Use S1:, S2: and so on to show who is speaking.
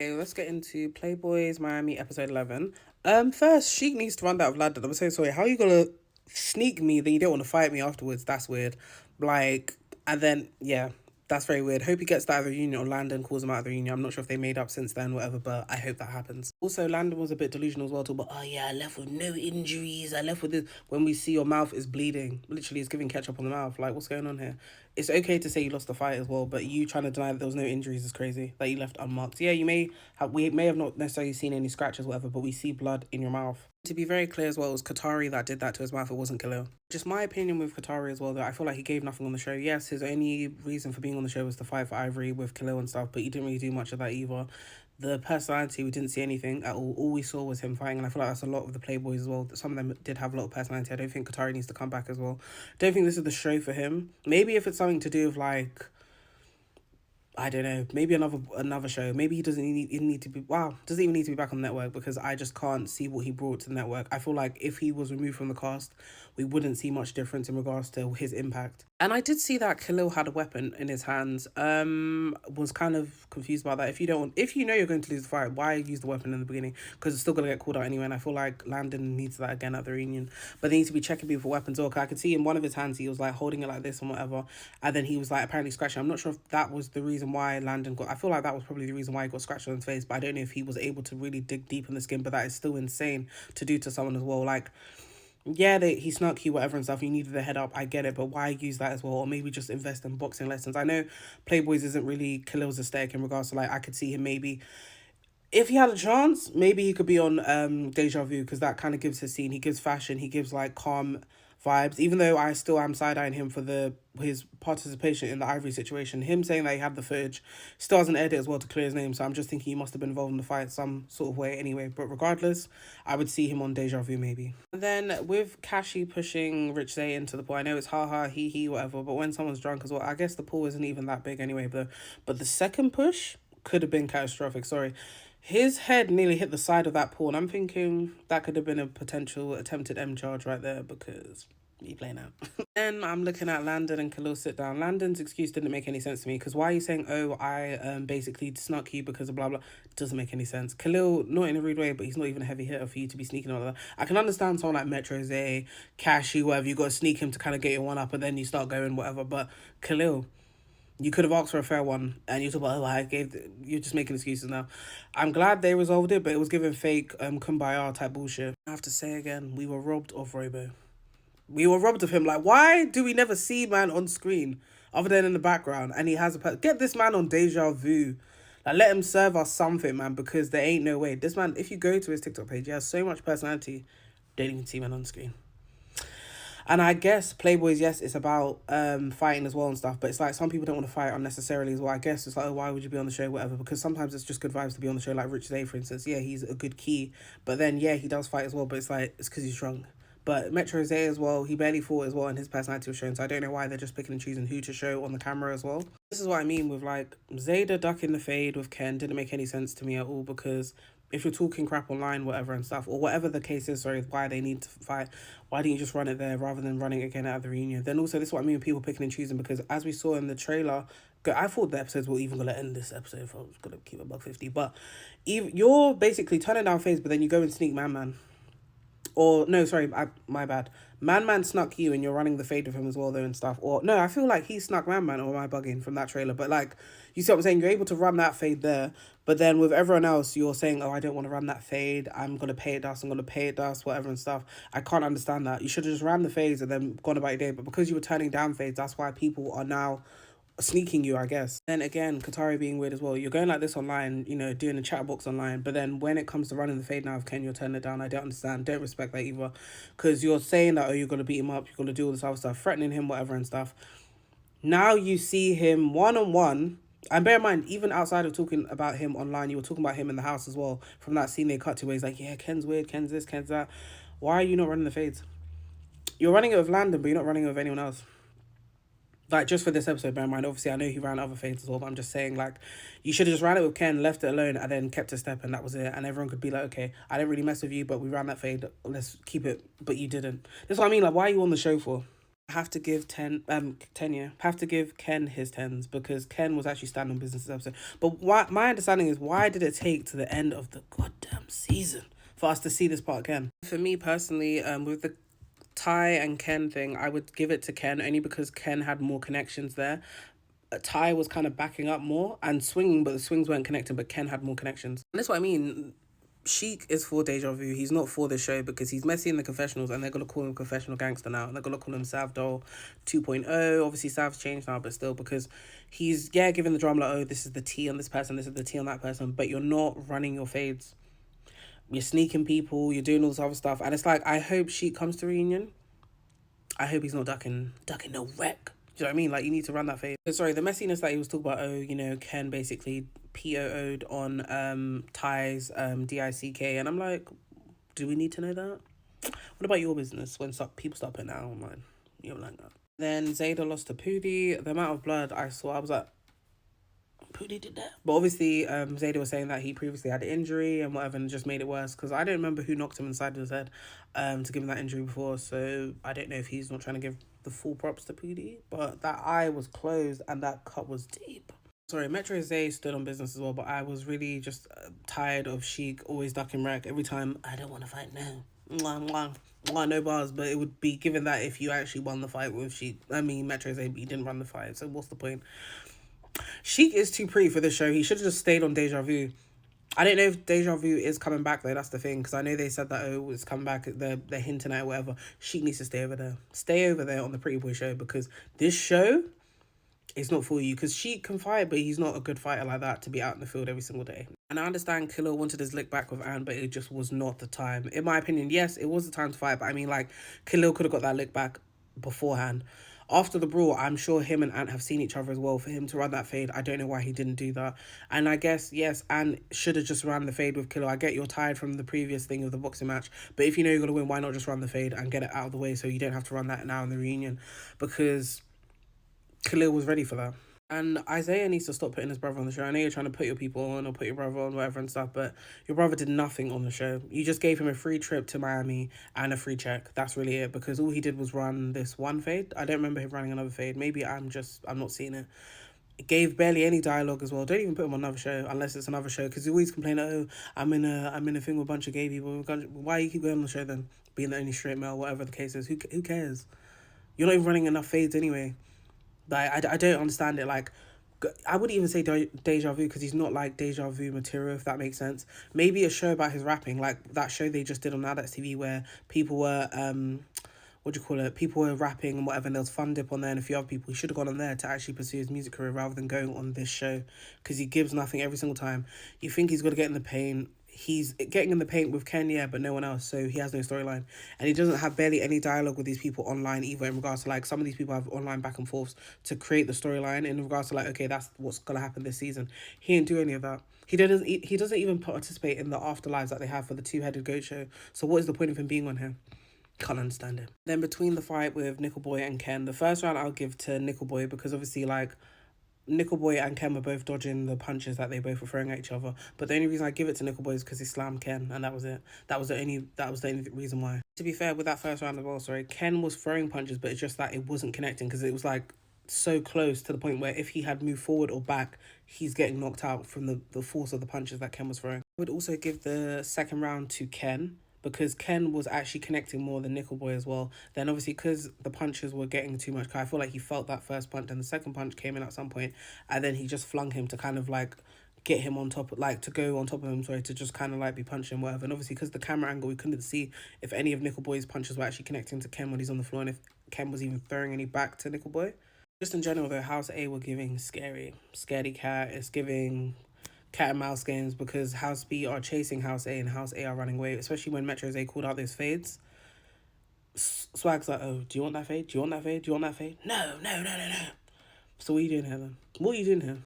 S1: Okay, let's get into Playboys Miami episode 11. First, Sheik needs to run that of London. I'm so sorry. How are you gonna sneak me, then you don't want to fight me afterwards? That's weird. Like, and then, yeah, that's very weird. Hope he gets that out of the union or Landon calls him out of the union. I'm not sure if they made up since then, whatever, but I hope that happens. Also, Landon was a bit delusional as well, too, but oh yeah, I left with no injuries. I left with this. When we see your mouth is bleeding, literally, it's giving ketchup on the mouth. Like, what's going on here? It's okay to say you lost the fight as well, but you trying to deny that there was no injuries is crazy. That you left unmarked. Yeah, we may have not necessarily seen any scratches, whatever, but we see blood in your mouth. To be very clear as well, it was Qatari that did that to his mouth. It wasn't Khalil. Just my opinion with Qatari as well, that I feel like he gave nothing on the show. Yes, his only reason for being on the show was to fight for Ivory with Khalil and stuff, but he didn't really do much of that either. The personality, we didn't see anything at all. All we saw was him fighting, and I feel like that's a lot of the Playboys as well. Some of them did have a lot of personality. I don't think Qatari needs to come back as well. I don't think this is the show for him. Maybe if it's something to do with like, I don't know, maybe another show. Maybe he doesn't need to be, doesn't even need to be back on the network, because I just can't see what he brought to the network. I feel like if he was removed from the cast, we wouldn't see much difference in regards to his impact. And I did see that Khalil had a weapon in his hands. Was kind of confused about that. If you know you're going to lose the fight, why use the weapon in the beginning? Because it's still gonna get called out anyway. And I feel like Landon needs that again at the reunion. But they need to be checking people for weapons. Or I could see in one of his hands he was like holding it like this and whatever, and then he was like apparently scratching. I'm not sure if that was the reason why Landon got. I feel like that was probably the reason why he got scratched on his face. But I don't know if he was able to really dig deep in the skin. But that is still insane to do to someone as well. Like, yeah, he snuck you, whatever and stuff. You needed the head up. I get it, but why use that as well? Or maybe just invest in boxing lessons. I know Playboys isn't really Khalil's aesthetic in regards to, like, I could see him maybe, if he had a chance, maybe he could be on Deja Vu, because that kind of gives his scene. He gives fashion. He gives like calm vibes. Even though I still am side eyeing him for his participation in the Ivory situation, him saying that he had the footage still hasn't aired it as well to clear his name. So I'm just thinking he must have been involved in the fight some sort of way anyway. But regardless, I would see him on Deja Vu maybe. And then with Kashi pushing Rich Zay into the pool, I know it's ha he whatever. But when someone's drunk as well, I guess the pool isn't even that big anyway. But the second push could have been catastrophic. Sorry. His head nearly hit the side of that pool, and I'm thinking that could have been a potential attempted M charge right there, because you play now. Then I'm looking at Landon and Khalil sit down. Landon's excuse didn't make any sense to me, because why are you saying, oh, I basically snuck you because of blah blah? Doesn't make any sense. Khalil, not in a rude way, but he's not even a heavy hitter for you to be sneaking all that. I can understand someone like Metro Zay, Cashy, whatever, you got to sneak him to kind of get your one up, and then you start going whatever. But Khalil, you could have asked for a fair one, and you talk about, you're just making excuses now. I'm glad they resolved it, but it was giving fake kumbaya type bullshit. I have to say again, we were robbed of Robo. We were robbed of him. Like, why do we never see man on screen other than in the background? And he has get this man on Deja Vu. Like, let him serve us something, man, because there ain't no way. This man, if you go to his TikTok page, he has so much personality. Don't even see man on screen. And I guess Playboys, yes, it's about fighting as well and stuff, but it's like some people don't want to fight unnecessarily as well. I guess it's like, oh, why would you be on the show, whatever? Because sometimes it's just good vibes to be on the show, like Rich Day, for instance. Yeah, he's a good key, but then, yeah, he does fight as well, but it's like, it's because he's drunk. But Metro Zay as well, he barely fought as well, and his personality was shown, so I don't know why they're just picking and choosing who to show on the camera as well. This is what I mean with, like, Zayda ducking the fade with Ken didn't make any sense to me at all, because if you're talking crap online, whatever and stuff, or whatever the case is, sorry, why they need to fight, why didn't you just run it there rather than running again at the reunion? Then also, this is what I mean with people picking and choosing, because as we saw in the trailer, I thought the episodes were even going to end this episode if I was going to keep it $150, but you're basically turning down face, but then you go and sneak Man. Or, no, sorry, my bad. Man snuck you and you're running the fade with him as well, though, and stuff. Or, no, I feel like he snuck Man, or am I bugging from that trailer? But, like, you see what I'm saying? You're able to run that fade there. But then with everyone else, you're saying, oh, I don't want to run that fade. I'm going to pay it dust, whatever and stuff. I can't understand that. You should have just ran the fades and then gone about your day. But because you were turning down fades, that's why people are now sneaking you, I guess. Then again, Qatari being weird as well. You're going like this online, you know, doing a chat box online, but then when it comes to running the fade now of Ken, you're turning it down. I don't understand, don't respect that either, because you're saying that, oh, you're going to beat him up, you're going to do all this other stuff, threatening him, whatever and stuff. Now you see him one-on-one, and bear in mind, even outside of talking about him online, you were talking about him in the house as well, from that scene they cut to where he's like, yeah, Ken's weird, Ken's this, Ken's that. Why are you not running the fades? You're running it with Landon, but you're not running it with anyone else. Like, just for this episode, bear in mind, obviously, I know he ran other fades as well, but I'm just saying, like, you should have just ran it with Ken, left it alone, and then kept a step, and that was it. And everyone could be like, okay, I didn't really mess with you, but we ran that fade, let's keep it, but you didn't. That's what I mean, like, why are you on the show for? I have to give 10, yeah. I have to give Ken his tens because Ken was actually standing on business this episode. But my understanding is, why did it take to the end of the goddamn season for us to see this part again? For me personally, with the Ty and Ken thing, I would give it to Ken only because Ken had more connections there. Ty was kind of backing up more and swinging, but the swings weren't connecting, but Ken had more connections. And that's what I mean. Sheik is for Deja Vu. He's not for the show because he's messy in the confessionals and they're going to call him Confessional Gangster now. And they're going to call him Sav Doll 2.0. Obviously, Sav's changed now, but still, because he's, yeah, giving the drama like, oh, this is the T on this person, this is the T on that person, but you're not running your fades. You're sneaking people, you're doing all this other stuff. And it's like, I hope Sheik comes to reunion. I hope he's not ducking no wreck. Do you know what I mean? Like, you need to run that phase. Sorry, the messiness that he was talking about, oh, you know, Ken basically PO'd on Ty's DICK. And I'm like, do we need to know that? What about your business when people start putting that online? You don't like that. Then Zayda lost to Pootie. The amount of blood I saw, I was like, Pootie did that. But obviously, Zayda was saying that he previously had an injury and whatever, and just made it worse. Because I don't remember who knocked him inside his head to give him that injury before. So I don't know if he's not trying to give the full props to Pootie. But that eye was closed and that cut was deep. Sorry, Metro Zay stood on business as well, but I was really just tired of Sheik always ducking wreck every time. I don't want to fight now. Mwah, mwah. Mwah, no bars, but it would be given that if you actually won the fight with Sheik. I mean, Metro Zay, but you didn't run the fight, so what's the point? Sheik is too pretty for this show. He should have just stayed on Deja Vu. I don't know if Deja Vu is coming back though. That's the thing, because I know they said that it's coming back. They're hinting at it, whatever. Sheik needs to stay over there. Stay over there on the Pretty Boy show, because this show is not for you. Because Sheik can fight, but he's not a good fighter like that to be out in the field every single day. And I understand Killer wanted his lick back with Anne, but it just was not the time. In my opinion, yes, it was the time to fight, but I mean, like, Killer could have got that lick back beforehand. After the brawl, I'm sure him and Ant have seen each other as well. For him to run that fade, I don't know why he didn't do that. And I guess, yes, Ant should have just ran the fade with Killer. I get you're tired from the previous thing of the boxing match, but if you know you're going to win, why not just run the fade and get it out of the way so you don't have to run that now in the reunion? Because Khalil was ready for that. And Isaiah needs to stop putting his brother on the show. I know you're trying to put your people on or put your brother on, whatever and stuff, but your brother did nothing on the show. You just gave him a free trip to Miami and a free check. That's really it, because all he did was run this one fade. I don't remember him running another fade. Maybe I'm not seeing it. It gave barely any dialogue as well. Don't even put him on another show unless it's another show, because he always complain, oh, I'm in a thing with a bunch of gay people. Why you keep going on the show then? Being the only straight male, whatever the case is. Who cares? You're not even running enough fades anyway. Like, I don't understand it. Like, I wouldn't even say Deja Vu, because he's not like Deja Vu material, if that makes sense. Maybe a show about his rapping, like that show they just did on NowThatsTv where people were, people were rapping and whatever, and there was Fun Dip on there and a few other people. He should have gone on there to actually pursue his music career rather than going on this show, because he gives nothing every single time. You think he's got to get in the paint. He's getting in the paint with Ken, yeah, but no one else, so he has no storyline. And he doesn't have barely any dialogue with these people online either, in regards to, like, some of these people have online back and forths to create the storyline in regards to, like, okay, that's what's gonna happen this season. He didn't do any of that. He doesn't even participate in the afterlives that they have for the two-headed goat show. So what is the point of him being on here? Can't understand it. Then between the fight with Nickel Boy and Ken, the first round I'll give to Nickel Boy, because obviously, like, Nickel Boy and Ken were both dodging the punches that they both were throwing at each other. But the only reason I give it to Nickel Boy is because he slammed Ken, and that was it. That was the only reason why. To be fair, with that first round as well, sorry, Ken was throwing punches, but it's just that it wasn't connecting, because it was like so close to the point where if he had moved forward or back, he's getting knocked out from the force of the punches that Ken was throwing. I would also give the second round to Ken, because Ken was actually connecting more than Nickel Boy as well. Then obviously, because the punches were getting too much, I feel like he felt that first punch and the second punch came in at some point, and then he just flung him to kind of like get him on top, like to go on top of him, sorry, to just kind of like be punching whatever. And obviously, because the camera angle, we couldn't see if any of Nickel Boy's punches were actually connecting to Ken when he's on the floor, and if Ken was even throwing any back to Nickel Boy. Just in general though, House A were giving scaredy cat. It's giving cat and mouse games, because House B are chasing House A and House A are running away, especially when Metro A called out those fades. Swag's like, oh, do you want that fade? Do you want that fade? Do you want that fade? No. So what are you doing here then? What are you doing here?